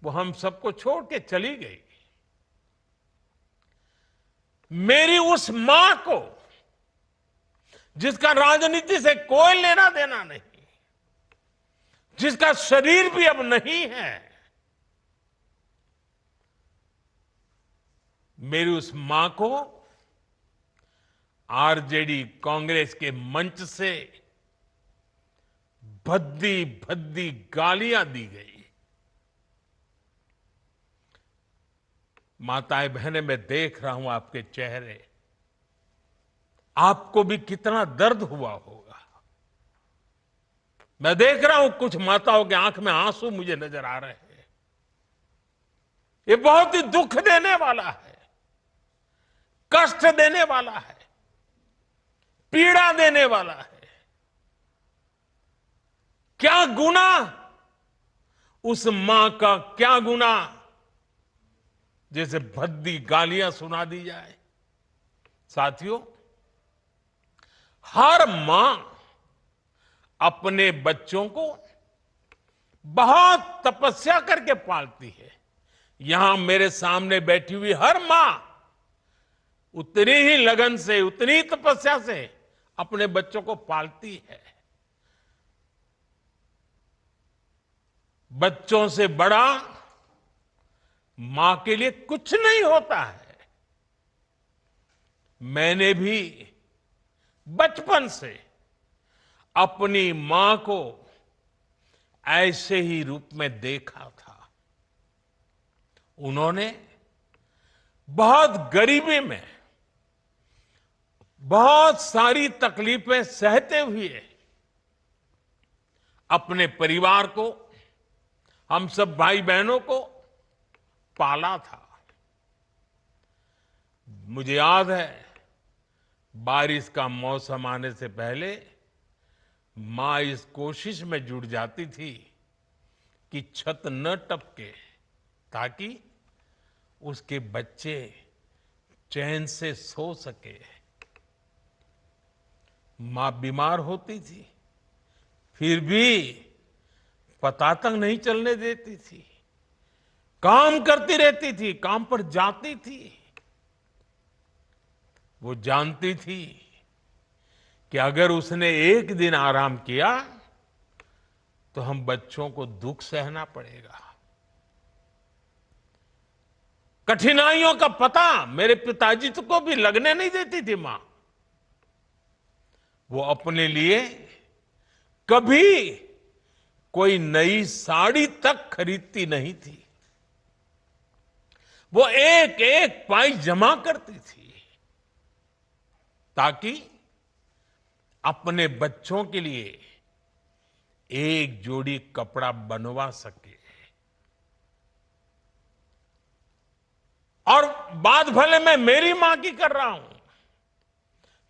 वो हम सबको छोड़ के चली गई। मेरी उस मां को, जिसका राजनीति से कोई लेना देना नहीं, जिसका शरीर भी अब नहीं है, मेरी उस मां को आरजेडी कांग्रेस के मंच से भद्दी भद्दी गालियां दी गई। माताएं बहनें, मैं देख रहा हूं आपके चेहरे, आपको भी कितना दर्द हुआ होगा। मैं देख रहा हूं कुछ माताओं के आंख में आंसू मुझे नजर आ रहे हैं। ये बहुत ही दुख देने वाला है, कष्ट देने वाला है, पीड़ा देने वाला है। क्या गुनाह, उस मां का क्या गुनाह, जैसे भद्दी गालियां सुना दी जाए। साथियों, हर मां अपने बच्चों को बहुत तपस्या करके पालती है। यहां मेरे सामने बैठी हुई हर मां उतनी ही लगन से, उतनी ही तपस्या से अपने बच्चों को पालती है। बच्चों से बड़ा मां के लिए कुछ नहीं होता है। मैंने भी बचपन से अपनी मां को ऐसे ही रूप में देखा था। उन्होंने बहुत गरीबी में बहुत सारी तकलीफें सहते हुए अपने परिवार को, हम सब भाई बहनों को पाला था। मुझे याद है, बारिश का मौसम आने से पहले मां इस कोशिश में जुट जाती थी कि छत न टपके, ताकि उसके बच्चे चैन से सो सके। मां बीमार होती थी, फिर भी पता तक नहीं चलने देती थी, काम करती रहती थी, काम पर जाती थी। वो जानती थी कि अगर उसने एक दिन आराम किया तो हम बच्चों को दुख सहना पड़ेगा। कठिनाइयों का पता मेरे पिताजी को भी लगने नहीं देती थी मां। वो अपने लिए कभी कोई नई साड़ी तक खरीदती नहीं थी। वो एक एक पाई जमा करती थी ताकि अपने बच्चों के लिए एक जोड़ी कपड़ा बनवा सके। और बात भले मैं मेरी मां की कर रहा हूं,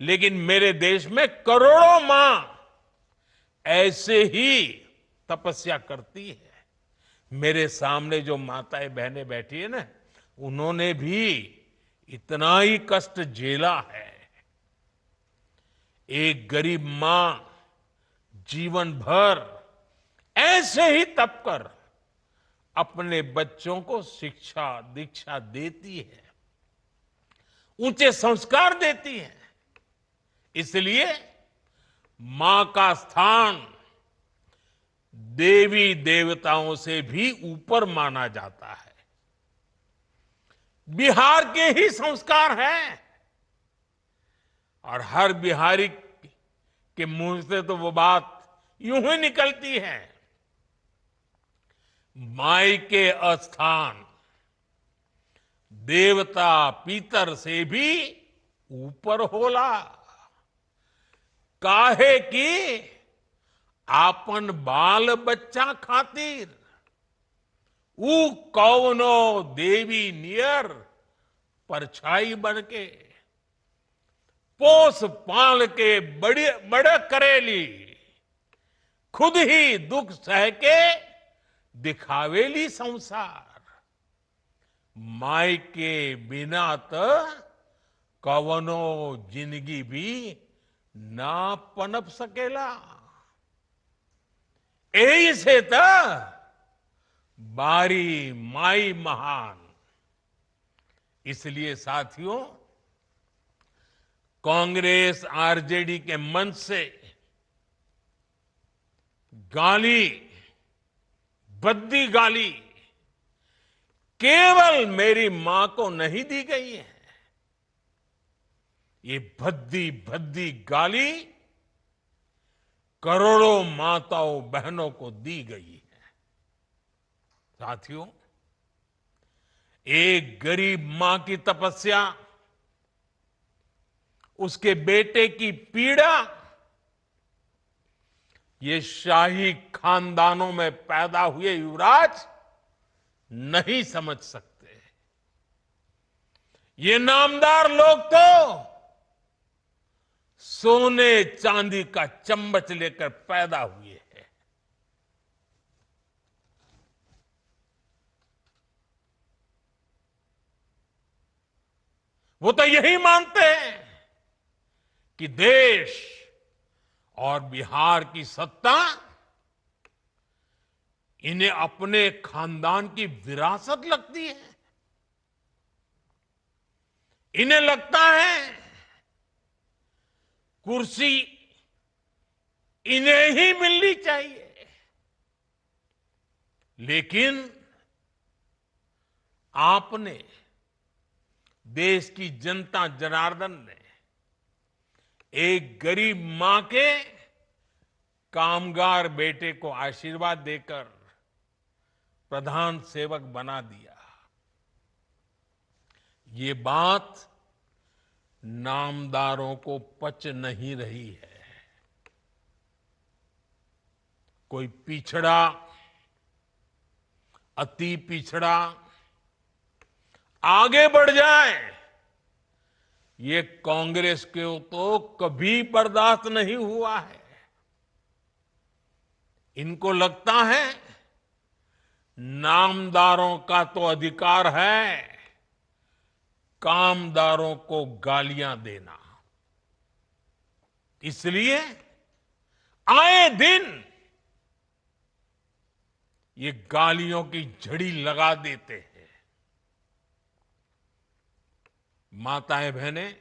लेकिन मेरे देश में करोड़ों मां ऐसे ही तपस्या करती है। मेरे सामने जो माताएं बहनें बैठी है ना, उन्होंने भी इतना ही कष्ट झेला है। एक गरीब मां जीवन भर ऐसे ही तप कर अपने बच्चों को शिक्षा दीक्षा देती है, ऊंचे संस्कार देती है। इसलिए मां का स्थान देवी देवताओं से भी ऊपर माना जाता है। बिहार के ही संस्कार हैं, और हर बिहारी के मुंह से तो वो बात यूं ही निकलती है, माई के स्थान देवता पितर से भी ऊपर होला। काहे कि आपन बाल बच्चा खातिर ऊ कौनो देवी नियर परछाई बनके पोस पाल के बड़े करेली, खुद ही दुख सह के दिखावेली संसार। माई के बिना तो कवनो जिंदगी भी ना पनप सकेला। यही से तो बारी माई महान। इसलिए साथियों, कांग्रेस आरजेडी के मंच से गाली, भद्दी गाली केवल मेरी मां को नहीं दी गई है। ये भद्दी भद्दी गाली करोड़ों माताओं बहनों को दी गई है। साथियों, एक गरीब मां की तपस्या, उसके बेटे की पीड़ा, ये शाही खानदानों में पैदा हुए युवराज नहीं समझ सकते। ये नामदार लोग तो सोने चांदी का चम्मच लेकर पैदा हुए हैं। वो तो यही मानते हैं कि देश और बिहार की सत्ता इन्हें अपने खानदान की विरासत लगती है। इन्हें लगता है कुर्सी इन्हें ही मिलनी चाहिए। लेकिन आपने, देश की जनता जनार्दन ने एक गरीब मां के कामगार बेटे को आशीर्वाद देकर प्रधान सेवक बना दिया। ये बात नामदारों को पच नहीं रही है। कोई पिछड़ा, अति पिछड़ा आगे बढ़ जाए, ये कांग्रेस को तो कभी बर्दाश्त नहीं हुआ है। इनको लगता है नामदारों का तो अधिकार है कामदारों को गालियां देना। इसलिए आए दिन ये गालियों की झड़ी लगा देते हैं। माताएं बहनें,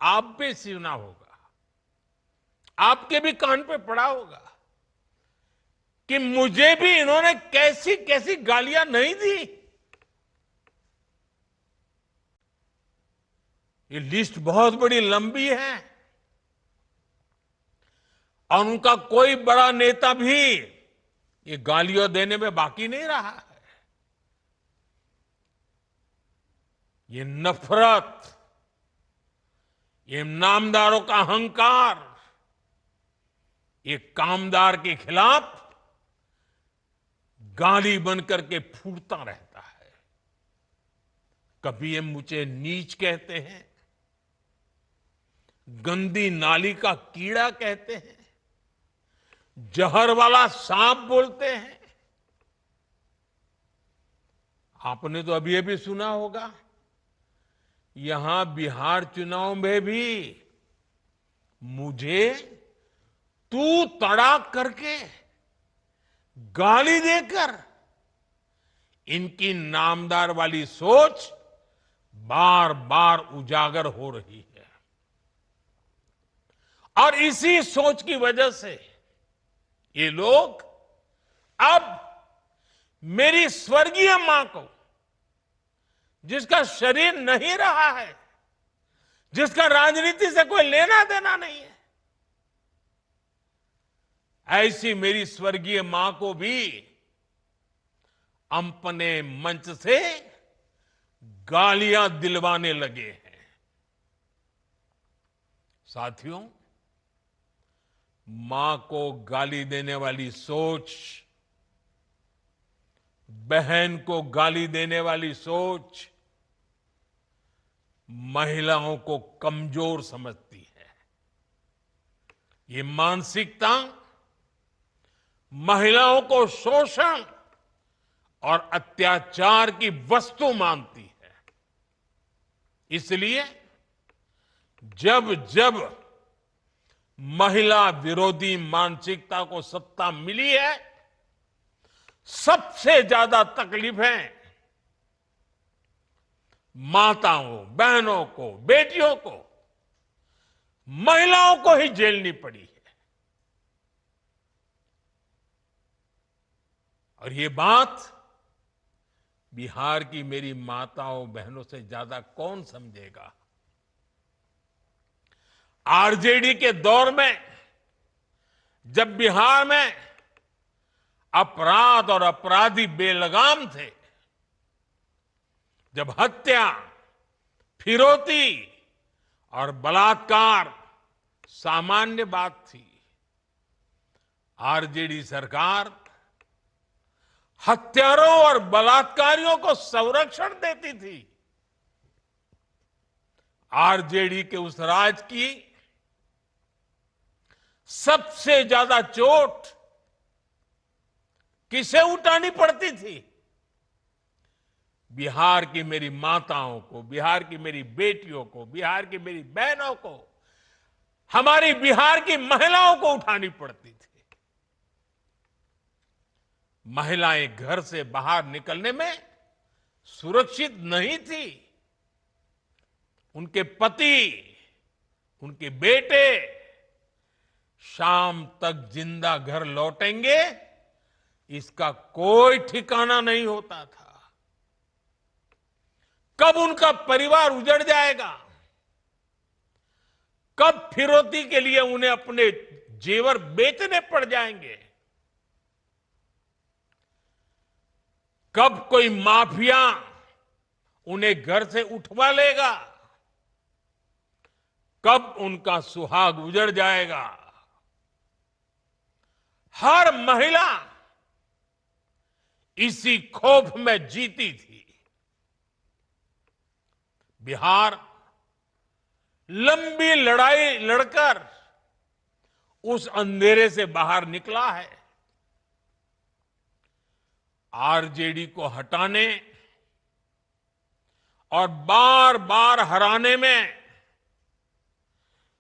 आप भी सुना होगा, आपके भी कान पे पड़ा होगा कि मुझे भी इन्होंने कैसी कैसी गालियां नहीं दी। ये लिस्ट बहुत बड़ी लंबी है और उनका कोई बड़ा नेता भी ये गालियां देने में बाकी नहीं रहा है। ये नफरत, ये नामदारों का अहंकार, ये कामदार के खिलाफ गाली बनकर के फूटता रहता है। कभी ये मुझे नीच कहते हैं, गंदी नाली का कीड़ा कहते हैं, जहर वाला सांप बोलते हैं। आपने तो अभी अभी सुना होगा, यहां बिहार चुनाव में भी मुझे तू तड़ाक करके गाली देकर इनकी नामदार वाली सोच बार बार उजागर हो रही है। और इसी सोच की वजह से ये लोग अब मेरी स्वर्गीय मां को, जिसका शरीर नहीं रहा है, जिसका राजनीति से कोई लेना देना नहीं है, ऐसी मेरी स्वर्गीय मां को भी अपने मंच से गालियां दिलवाने लगे हैं। साथियों, मां को गाली देने वाली सोच, बहन को गाली देने वाली सोच महिलाओं को कमजोर समझती है। ये मानसिकता महिलाओं को शोषण और अत्याचार की वस्तु मानती है। इसलिए जब जब महिला विरोधी मानसिकता को सत्ता मिली है, सबसे ज्यादा तकलीफें माताओं, बहनों को, बेटियों को, महिलाओं को ही झेलनी पड़ी है। और ये बात बिहार की मेरी माताओं, बहनों से ज्यादा कौन समझेगा। आरजेडी के दौर में जब बिहार में अपराध और अपराधी बेलगाम थे, जब हत्या, फिरौती और बलात्कार सामान्य बात थी, आरजेडी सरकार हत्यारों और बलात्कारियों को संरक्षण देती थी। आरजेडी के उस राज की सबसे ज्यादा चोट किसे उठानी पड़ती थी? बिहार की मेरी माताओं को, बिहार की मेरी बेटियों को, बिहार की मेरी बहनों को, हमारी बिहार की महिलाओं को उठानी पड़ती थी। महिलाएं घर से बाहर निकलने में सुरक्षित नहीं थी। उनके पति, उनके बेटे शाम तक जिंदा घर लौटेंगे, इसका कोई ठिकाना नहीं होता था। कब उनका परिवार उजड़ जाएगा, कब फिरौती के लिए उन्हें अपने जेवर बेचने पड़ जाएंगे, कब कोई माफिया उन्हें घर से उठवा लेगा, कब उनका सुहाग उजड़ जाएगा। हर महिला इसी खौफ में जीती थी। बिहार लंबी लड़ाई लड़कर उस अंधेरे से बाहर निकला है। आरजेडी को हटाने और बार बार हराने में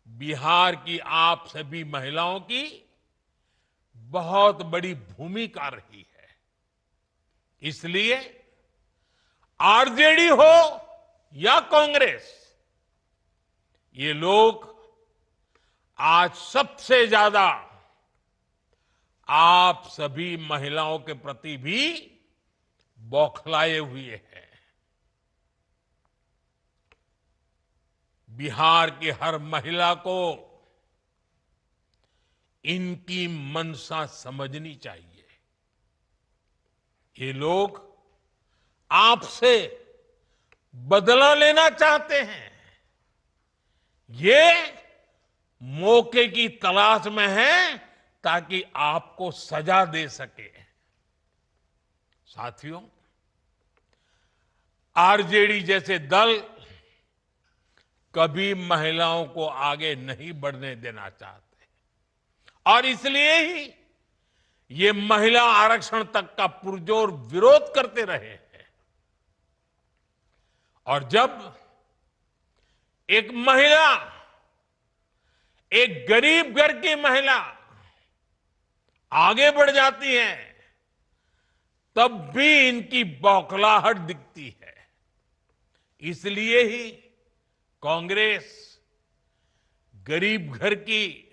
बिहार की आप सभी महिलाओं की बहुत बड़ी भूमिका रही है। इसलिए आरजेडी हो या कांग्रेस, ये लोग आज सबसे ज्यादा आप सभी महिलाओं के प्रति भी बौखलाए हुए हैं। बिहार की हर महिला को इनकी मनसा समझनी चाहिए। ये लोग आपसे बदला लेना चाहते हैं। ये मौके की तलाश में हैं ताकि आपको सजा दे सके। साथियों, आरजेडी जैसे दल कभी महिलाओं को आगे नहीं बढ़ने देना चाहते और इसलिए ही ये महिला आरक्षण तक का पुरजोर विरोध करते रहे हैं। और जब एक महिला, एक गरीब घर की महिला आगे बढ़ जाती है, तब भी इनकी बौखलाहट दिखती है। इसलिए ही कांग्रेस गरीब घर की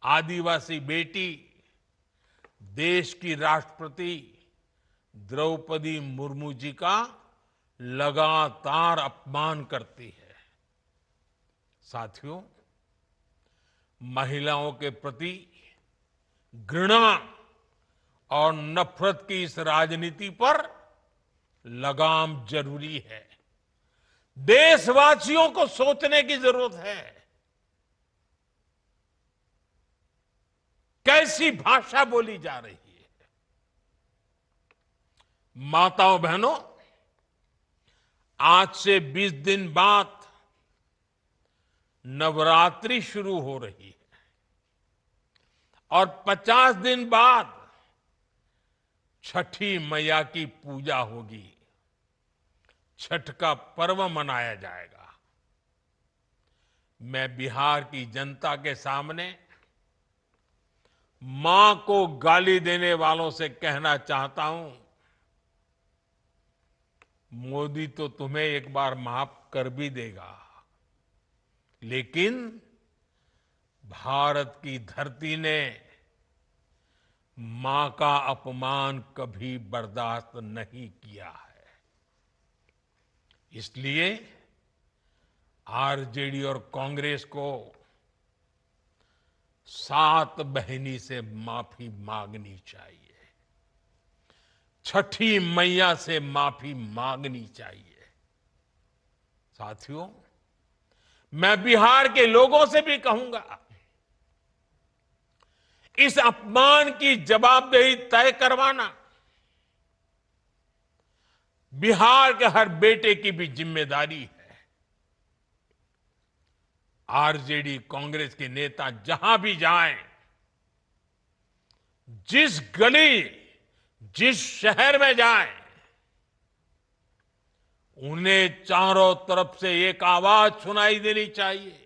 आदिवासी बेटी, देश की राष्ट्रपति द्रौपदी मुर्मू जी का लगातार अपमान करती है। साथियों, महिलाओं के प्रति घृणा और नफरत की इस राजनीति पर लगाम जरूरी है। देशवासियों को सोचने की जरूरत है। कैसी भाषा बोली जा रही है। माताओं, बहनों, आज से 20 दिन बाद नवरात्रि शुरू हो रही है और 50 दिन बाद छठी मैया की पूजा होगी। छठ का पर्व मनाया जाएगा। मैं बिहार की जनता के सामने मां को गाली देने वालों से कहना चाहता हूं, मोदी तो तुम्हें एक बार माफ कर भी देगा, लेकिन भारत की धरती ने मां का अपमान कभी बर्दाश्त नहीं किया है। इसलिए आरजेडी और कांग्रेस को सात बहिनी से माफी मांगनी चाहिए, छठी मैया से माफी मांगनी चाहिए। साथियों, मैं बिहार के लोगों से भी कहूंगा, इस अपमान की जवाबदेही तय करवाना बिहार के हर बेटे की भी जिम्मेदारी है। आरजेडी कांग्रेस के नेता जहां भी जाएं, जिस गली, जिस शहर में जाएं, उन्हें चारों तरफ से एक आवाज सुनाई देनी चाहिए।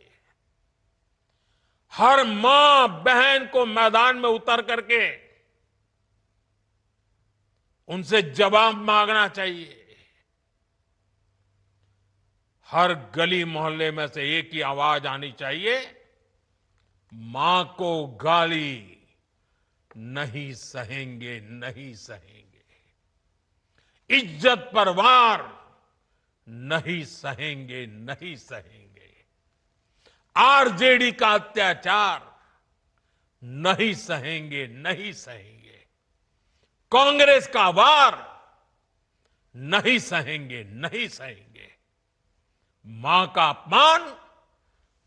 हर मां बहन को मैदान में उतर करके उनसे जवाब मांगना चाहिए। हर गली मोहल्ले में से एक ही आवाज आनी चाहिए, मां को गाली नहीं सहेंगे, नहीं सहेंगे। इज्जत पर वार नहीं सहेंगे, नहीं सहेंगे। आरजेडी का अत्याचार नहीं सहेंगे, नहीं सहेंगे। कांग्रेस का वार नहीं सहेंगे, नहीं सहेंगे। मां का अपमान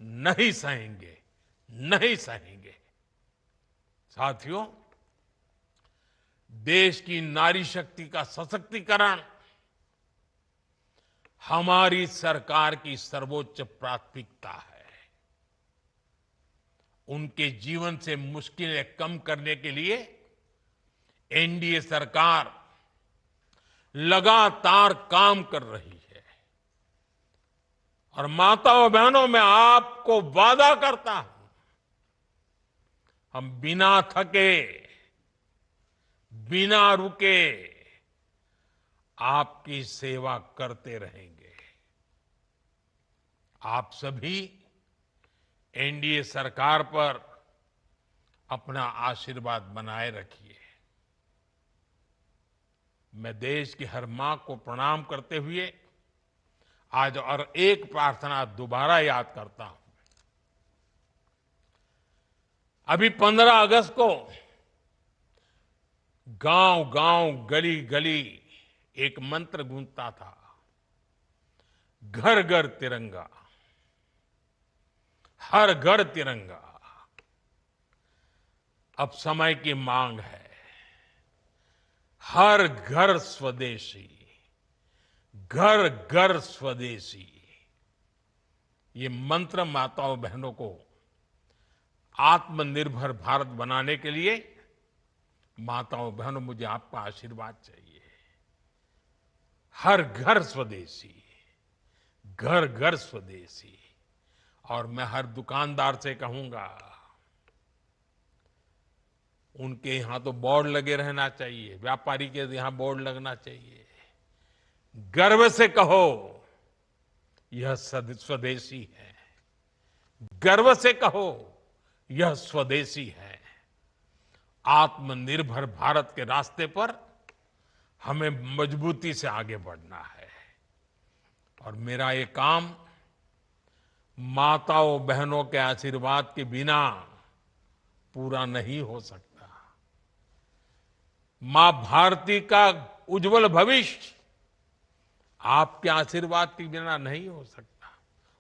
नहीं सहेंगे, नहीं सहेंगे। साथियों, देश की नारी शक्ति का सशक्तिकरण हमारी सरकार की सर्वोच्च प्राथमिकता है। उनके जीवन से मुश्किलें कम करने के लिए एनडीए सरकार लगातार काम कर रही है। और माताओं बहनों, मैं आपको वादा करता हूं, हम बिना थके, बिना रुके आपकी सेवा करते रहेंगे। आप सभी एनडीए सरकार पर अपना आशीर्वाद बनाए रखिए। मैं देश की हर मां को प्रणाम करते हुए आज और एक प्रार्थना दोबारा याद करता हूं। अभी 15 अगस्त को गांव गांव, गली गली एक मंत्र गूंजता था, घर घर तिरंगा, हर घर तिरंगा। अब समय की मांग है, हर घर स्वदेशी, घर घर स्वदेशी। ये मंत्र माताओं बहनों को आत्मनिर्भर भारत बनाने के लिए, माताओं बहनों, मुझे आपका आशीर्वाद चाहिए। हर घर स्वदेशी, घर घर स्वदेशी। और मैं हर दुकानदार से कहूंगा, उनके यहां तो बोर्ड लगे रहना चाहिए, व्यापारी के यहां बोर्ड लगना चाहिए। गर्व से कहो, यह स्वदेशी है। गर्व से कहो, यह स्वदेशी है। आत्मनिर्भर भारत के रास्ते पर हमें मजबूती से आगे बढ़ना है। और मेरा ये काम माताओं बहनों के आशीर्वाद के बिना पूरा नहीं हो सकता। मां भारती का उज्जवल भविष्य आपके आशीर्वाद के बिना नहीं हो सकता।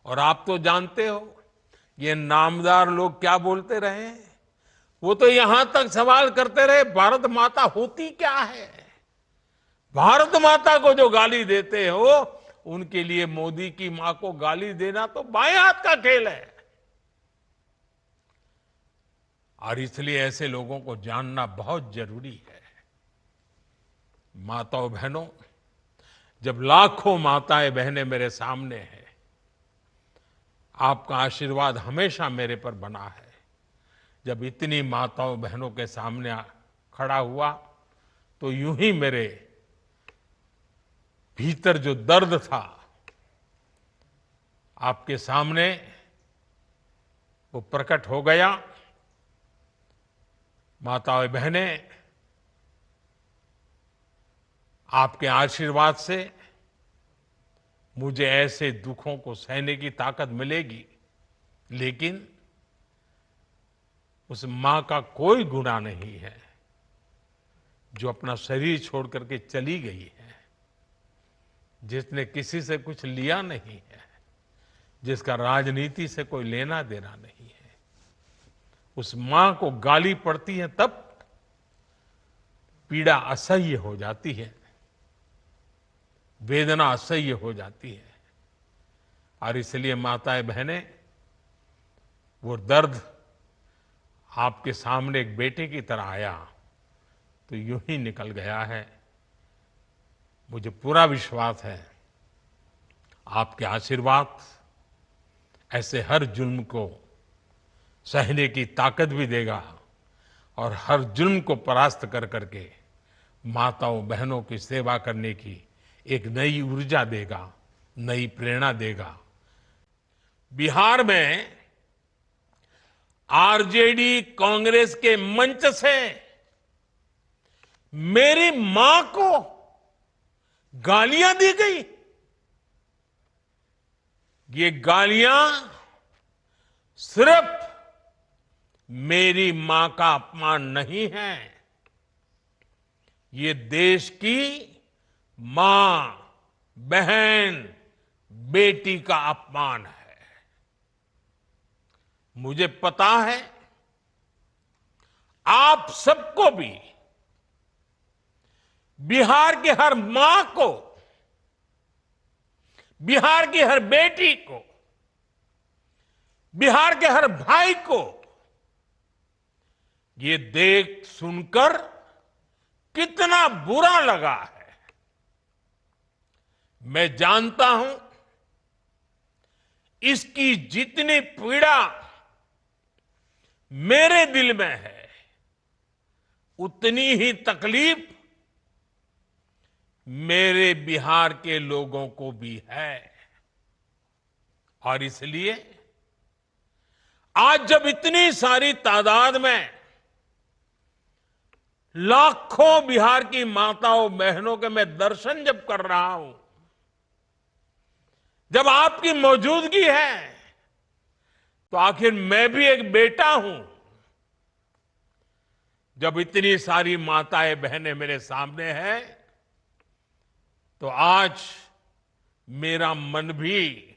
और आप तो जानते हो, ये नामदार लोग क्या बोलते रहे, वो तो यहां तक सवाल करते रहे, भारत माता होती क्या है। भारत माता को जो गाली देते हो, उनके लिए मोदी की मां को गाली देना तो बाएं हाथ का खेल है। और इसलिए ऐसे लोगों को जानना बहुत जरूरी है। माताओं बहनों, जब लाखों माताएं बहनें मेरे सामने हैं, आपका आशीर्वाद हमेशा मेरे पर बना है। जब इतनी माताओं बहनों के सामने खड़ा हुआ तो यूं ही मेरे भीतर जो दर्द था आपके सामने वो प्रकट हो गया। माताओं बहनें, आपके आशीर्वाद से मुझे ऐसे दुखों को सहने की ताकत मिलेगी, लेकिन उस मां का कोई गुनाह नहीं है जो अपना शरीर छोड़ करके चली गई है, जिसने किसी से कुछ लिया नहीं है, जिसका राजनीति से कोई लेना देना नहीं है। उस मां को गाली पड़ती है तब पीड़ा असह्य हो जाती है, वेदना असह्य हो जाती है। और इसलिए माताएं बहनें, वो दर्द आपके सामने एक बेटे की तरह आया तो यूं ही निकल गया है। मुझे पूरा विश्वास है आपके आशीर्वाद ऐसे हर जुल्म को सहने की ताकत भी देगा और हर जुल्म को परास्त कर करके माताओं बहनों की सेवा करने की एक नई ऊर्जा देगा, नई प्रेरणा देगा। बिहार में आरजेडी कांग्रेस के मंच से मेरी मां को गालियां दी गई। ये गालियां सिर्फ मेरी मां का अपमान नहीं है, ये देश की मां, बहन, बेटी का अपमान है। मुझे पता है आप सबको भी बिहार की हर मां को, बिहार की हर बेटी को, बिहार के हर भाई को ये देख सुनकर कितना बुरा लगा है। मैं जानता हूं इसकी जितनी पीड़ा मेरे दिल में है, उतनी ही तकलीफ मेरे बिहार के लोगों को भी है। और इसलिए आज जब इतनी सारी तादाद में लाखों बिहार की माताओं बहनों के मैं दर्शन जब कर रहा हूं, जब आपकी मौजूदगी है, तो आखिर मैं भी एक बेटा हूं। जब इतनी सारी माताएं बहनें मेरे सामने हैं, तो आज मेरा मन भी,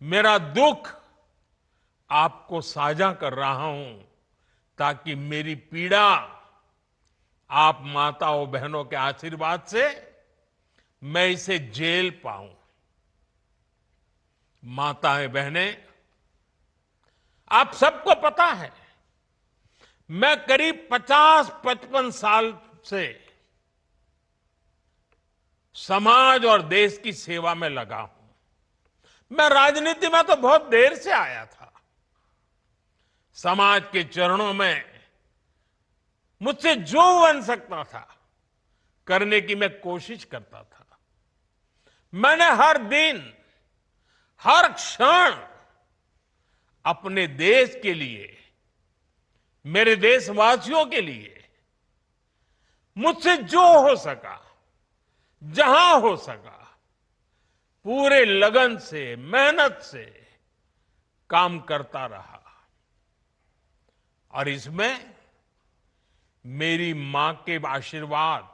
मेरा दुख आपको साझा कर रहा हूं, ताकि मेरी पीड़ा आप माताओं बहनों के आशीर्वाद से मैं इसे झेल पाऊं। माताएं बहनें, आप सबको पता है मैं करीब 50-55 साल से समाज और देश की सेवा में लगा हूं। मैं राजनीति में तो बहुत देर से आया था। समाज के चरणों में मुझसे जो बन सकता था करने की मैं कोशिश करता था। मैंने हर दिन, हर क्षण अपने देश के लिए, मेरे देशवासियों के लिए मुझसे जो हो सका, जहां हो सका, पूरे लगन से, मेहनत से काम करता रहा। और इसमें मेरी मां के आशीर्वाद,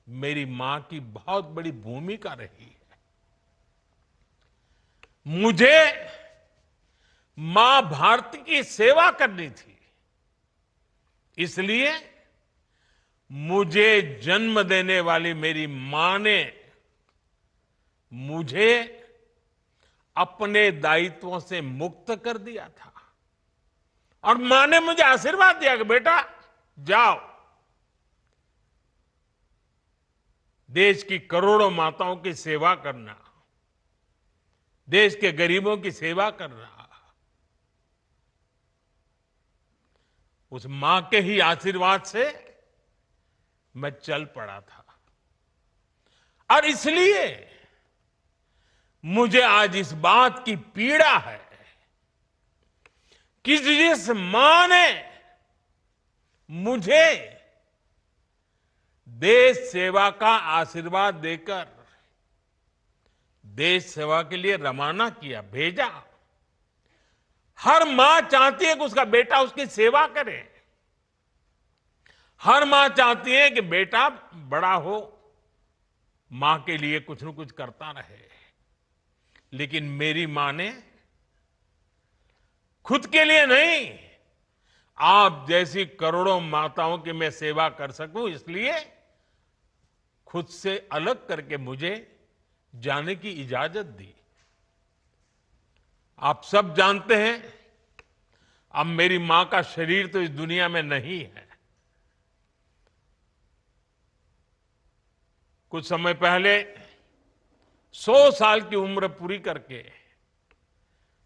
मेरी मां की बहुत बड़ी भूमिका रही है। मुझे मां भारती की सेवा करनी थी, इसलिए मुझे जन्म देने वाली मेरी मां ने मुझे अपने दायित्वों से मुक्त कर दिया था। और मां ने मुझे आशीर्वाद दिया कि बेटा जाओ, देश की करोड़ों माताओं की सेवा करना, देश के गरीबों की सेवा करना, उस मां के ही आशीर्वाद से मैं चल पड़ा था। और इसलिए मुझे आज इस बात की पीड़ा है कि जिस मां ने मुझे देश सेवा का आशीर्वाद देकर देश सेवा के लिए रवाना किया, भेजा। हर मां चाहती है कि उसका बेटा उसकी सेवा करे। हर मां चाहती है कि बेटा बड़ा हो, मां के लिए कुछ न कुछ करता रहे। लेकिन मेरी मां ने खुद के लिए नहीं, आप जैसी करोड़ों माताओं की मैं सेवा कर सकूं, इसलिए खुद से अलग करके मुझे जाने की इजाजत दी। आप सब जानते हैं, अब मेरी मां का शरीर तो इस दुनिया में नहीं है। कुछ समय पहले 100 साल की उम्र पूरी करके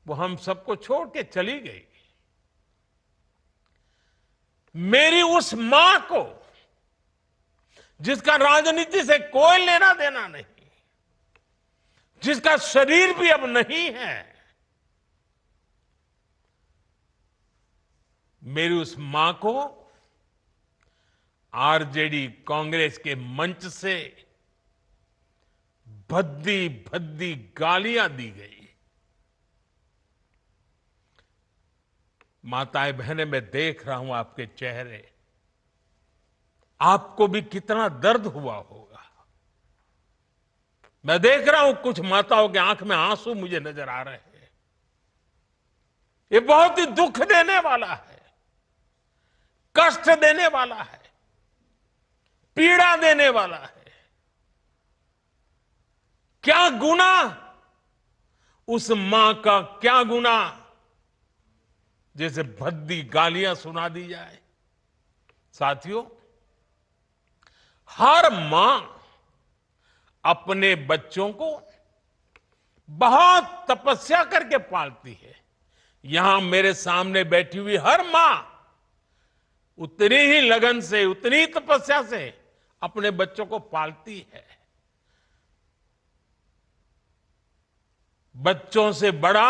वो हम सबको छोड़ के चली गई। मेरी उस मां को, जिसका राजनीति से कोई लेना देना नहीं, जिसका शरीर भी अब नहीं है, मेरी उस मां को आरजेडी कांग्रेस के मंच से भद्दी भद्दी गालियां दी गई। माताएं बहनें, मैं देख रहा हूं आपके चेहरे, आपको भी कितना दर्द हुआ होगा। मैं देख रहा हूं कुछ माताओं की आंख में आंसू मुझे नजर आ रहे हैं। ये बहुत ही दुख देने वाला है, कष्ट देने वाला है, पीड़ा देने वाला है। क्या गुनाह उस मां का, क्या गुनाह जैसे भद्दी गालियां सुना दी जाए। साथियों, हर मां अपने बच्चों को बहुत तपस्या करके पालती है। यहां मेरे सामने बैठी हुई हर मां उतनी ही लगन से, उतनी ही तपस्या से अपने बच्चों को पालती है। बच्चों से बड़ा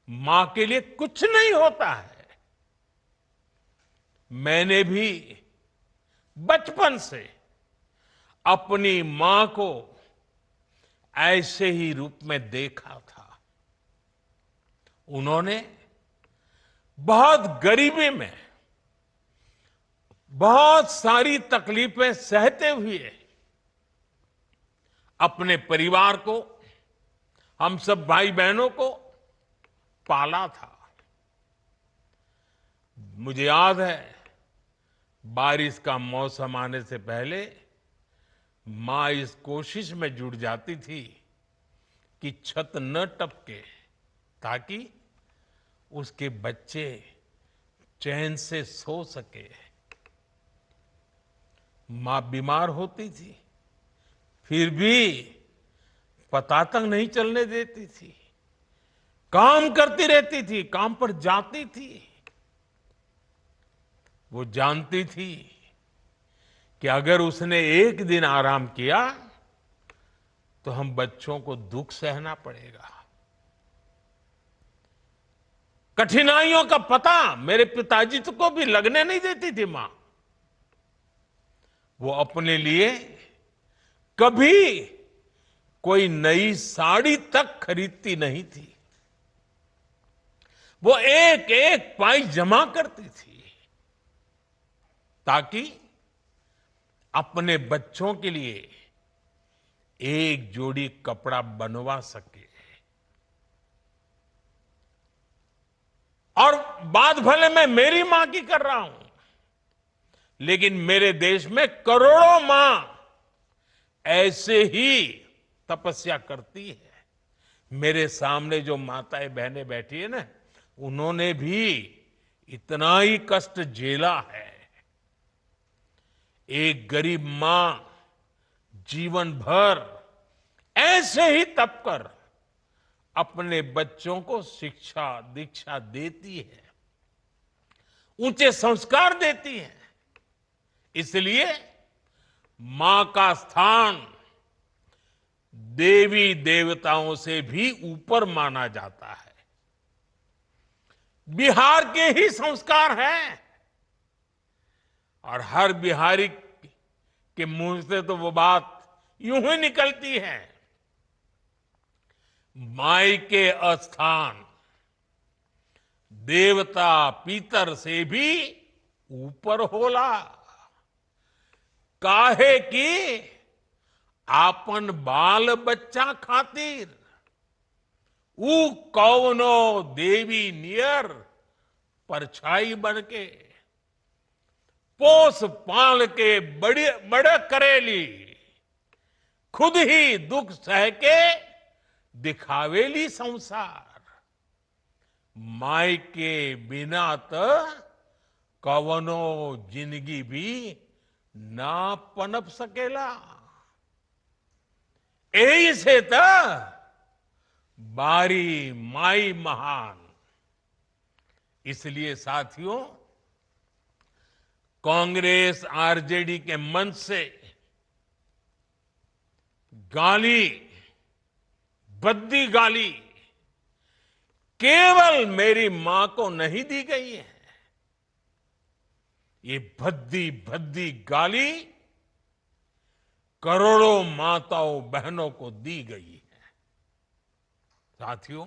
मां के लिए कुछ नहीं होता है। मैंने भी बचपन से अपनी मां को ऐसे ही रूप में देखा था। उन्होंने बहुत गरीबी में बहुत सारी तकलीफें सहते हुए अपने परिवार को, हम सब भाई बहनों को पाला था। मुझे याद है, बारिश का मौसम आने से पहले मां इस कोशिश में जुट जाती थी कि छत न टपके, ताकि उसके बच्चे चैन से सो सके। मां बीमार होती थी, फिर भी पता तक नहीं चलने देती थी, काम करती रहती थी, काम पर जाती थी। वो जानती थी कि अगर उसने एक दिन आराम किया तो हम बच्चों को दुख सहना पड़ेगा। कठिनाइयों का पता मेरे पिताजी को भी लगने नहीं देती थी मां। वो अपने लिए कभी कोई नई साड़ी तक खरीदती नहीं थी। वो एक एक पाई जमा करती थी ताकि अपने बच्चों के लिए एक जोड़ी कपड़ा बनवा सके। और बात भले मैं मेरी मां की कर रहा हूं, लेकिन मेरे देश में करोड़ों मां ऐसे ही तपस्या करती है। मेरे सामने जो माताएं बहनें बैठी है ना, उन्होंने भी इतना ही कष्ट झेला है। एक गरीब मां जीवन भर ऐसे ही तप कर अपने बच्चों को शिक्षा दीक्षा देती है। ऊंचे संस्कार देती हैं। इसलिए मां का स्थान देवी देवताओं से भी ऊपर माना जाता है। बिहार के ही संस्कार हैं और हर बिहारी के मुंह से तो वो बात यूं ही निकलती है, माई के स्थान देवता पितर से भी ऊपर होला। काहे की आपन बाल बच्चा खातिर ऊ कौनो देवी नियर परछाई बनके पोस पाल के बड़े करेली, खुद ही दुख सह के दिखावेली संसार। माई के बिना तो कवनो जिंदगी भी ना पनप सकेला। यही से तो बारी माई महान। इसलिए साथियों, कांग्रेस आरजेडी के मंच से गाली, भद्दी गाली केवल मेरी मां को नहीं दी गई है, ये भद्दी भद्दी गाली करोड़ों माताओं बहनों को दी गई है। साथियों,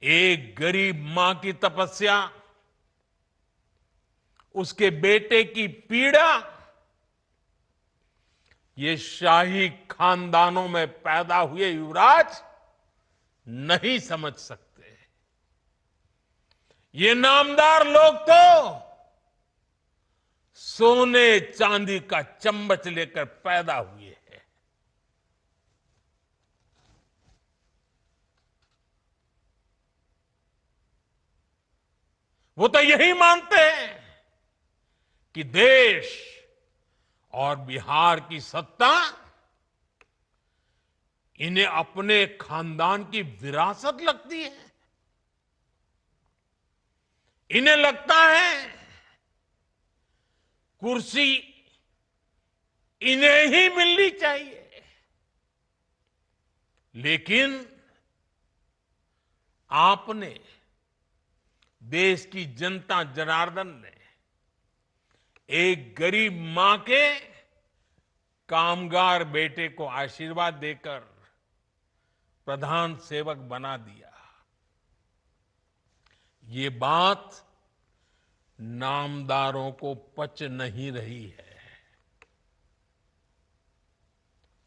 एक गरीब मां की तपस्या, उसके बेटे की पीड़ा, ये शाही खानदानों में पैदा हुए युवराज नहीं समझ सकते। ये नामदार लोग तो सोने चांदी का चम्मच लेकर पैदा हुए हैं। वो तो यही मानते हैं कि देश और बिहार की सत्ता इन्हें अपने खानदान की विरासत लगती है। इन्हें लगता है कुर्सी इन्हें ही मिलनी चाहिए। लेकिन आपने, देश की जनता जनार्दन ने एक गरीब मां के कामगार बेटे को आशीर्वाद देकर प्रधान सेवक बना दिया। ये बात नामदारों को पच नहीं रही है।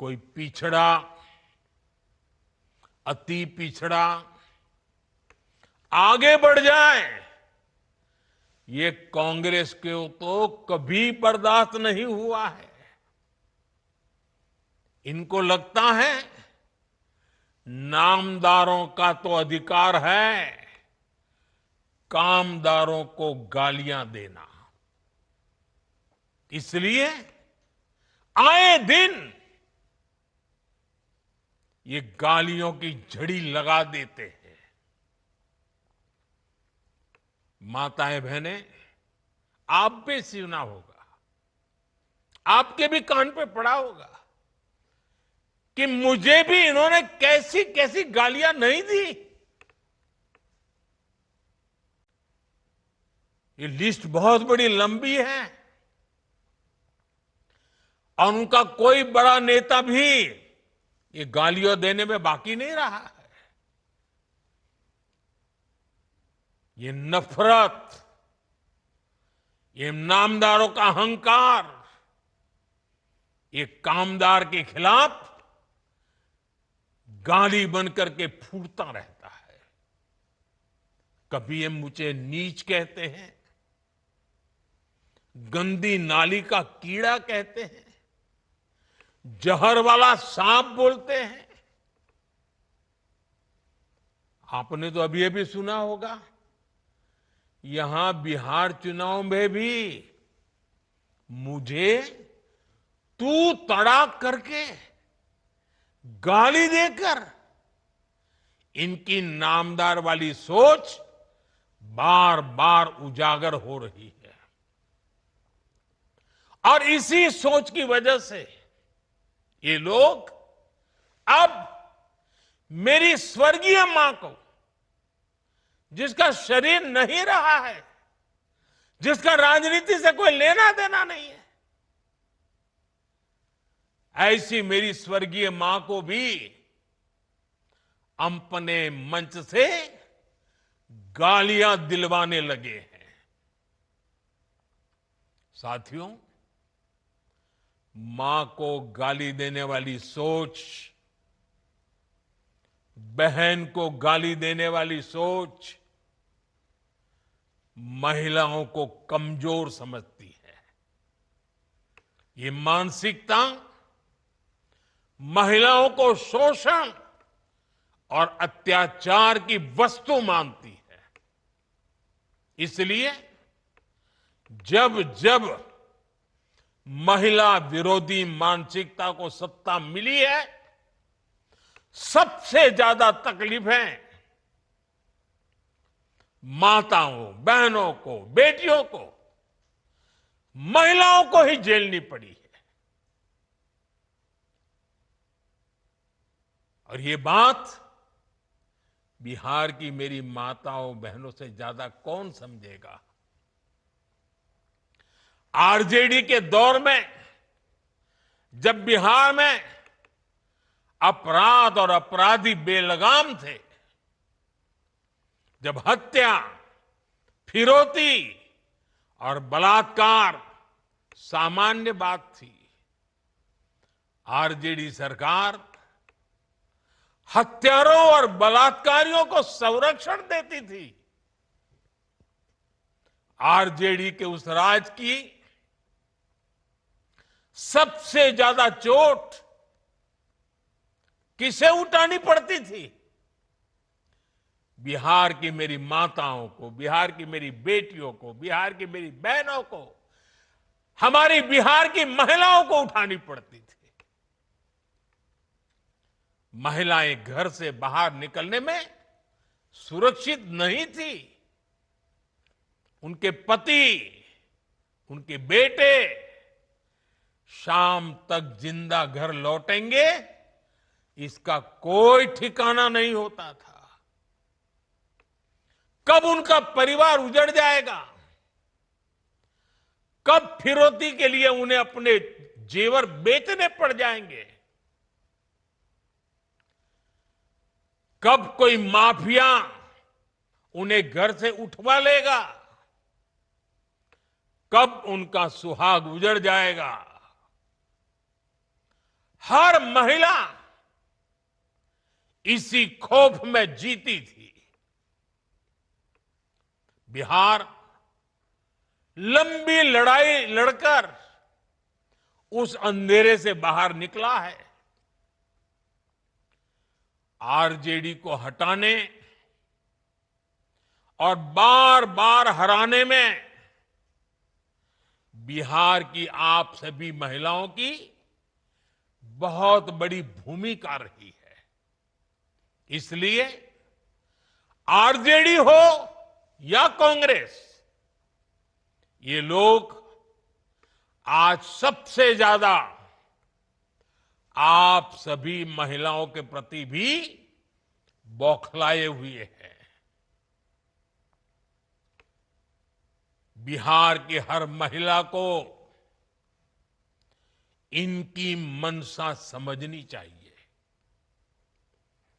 कोई पिछड़ा, अति पिछड़ा आगे बढ़ जाए, ये कांग्रेस को तो कभी बर्दाश्त नहीं हुआ है। इनको लगता है नामदारों का तो अधिकार है कामदारों को गालियां देना। इसलिए आए दिन ये गालियों की झड़ी लगा देते हैं। माताएं बहनें, आप भी सुना होगा, आपके भी कान पे पड़ा होगा कि मुझे भी इन्होंने कैसी कैसी गालियां नहीं दी। ये लिस्ट बहुत बड़ी लंबी है और उनका कोई बड़ा नेता भी ये गालियां देने में बाकी नहीं रहा है। ये नफरत, ये नामदारों का अहंकार, ये कामदार के खिलाफ गाली बनकर के फूटता रहता है। कभी ये मुझे नीच कहते हैं, गंदी नाली का कीड़ा कहते हैं, जहर वाला सांप बोलते हैं। आपने तो अभी अभी सुना होगा, यहां बिहार चुनाव में भी मुझे तू तड़ाक करके गाली देकर इनकी नामदार वाली सोच बार बार उजागर हो रही है। और इसी सोच की वजह से ये लोग अब मेरी स्वर्गीय मां को, जिसका शरीर नहीं रहा है, जिसका राजनीति से कोई लेना देना नहीं है, ऐसी मेरी स्वर्गीय मां को भी अपने मंच से गालियां दिलवाने लगे हैं। साथियों, मां को गाली देने वाली सोच, बहन को गाली देने वाली सोच महिलाओं को कमजोर समझती है। ये मानसिकता महिलाओं को शोषण और अत्याचार की वस्तु मानती है। इसलिए जब जब महिला विरोधी मानसिकता को सत्ता मिली है, सबसे ज्यादा तकलीफें माताओं, बहनों को, बेटियों को, महिलाओं को ही झेलनी पड़ी है। और ये बात बिहार की मेरी माताओं, बहनों से ज्यादा कौन समझेगा। आरजेडी के दौर में जब बिहार में अपराध और अपराधी बेलगाम थे, जब हत्या, फिरौती और बलात्कार सामान्य बात थी, आरजेडी सरकार हत्यारों और बलात्कारियों को संरक्षण देती थी। आरजेडी के उस राज की सबसे ज्यादा चोट किसे उठानी पड़ती थी? बिहार की मेरी माताओं को, बिहार की मेरी बेटियों को, बिहार की मेरी बहनों को, हमारी बिहार की महिलाओं को उठानी पड़ती थी। महिलाएं घर से बाहर निकलने में सुरक्षित नहीं थी। उनके पति, उनके बेटे शाम तक जिंदा घर लौटेंगे, इसका कोई ठिकाना नहीं होता था। कब उनका परिवार उजड़ जाएगा, कब फिरौती के लिए उन्हें अपने जेवर बेचने पड़ जाएंगे, कब कोई माफिया उन्हें घर से उठवा लेगा, कब उनका सुहाग उजड़ जाएगा। हर महिला इसी खौफ में जीती थी। बिहार लंबी लड़ाई लड़कर उस अंधेरे से बाहर निकला है। आरजेडी को हटाने और बार बार हराने में बिहार की आप सभी महिलाओं की बहुत बड़ी भूमिका रही है। इसलिए आरजेडी हो या कांग्रेस, ये लोग आज सबसे ज्यादा आप सभी महिलाओं के प्रति भी बौखलाए हुए हैं। बिहार की हर महिला को इनकी मंशा समझनी चाहिए।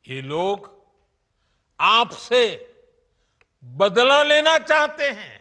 ये लोग आपसे बदला लेना चाहते हैं।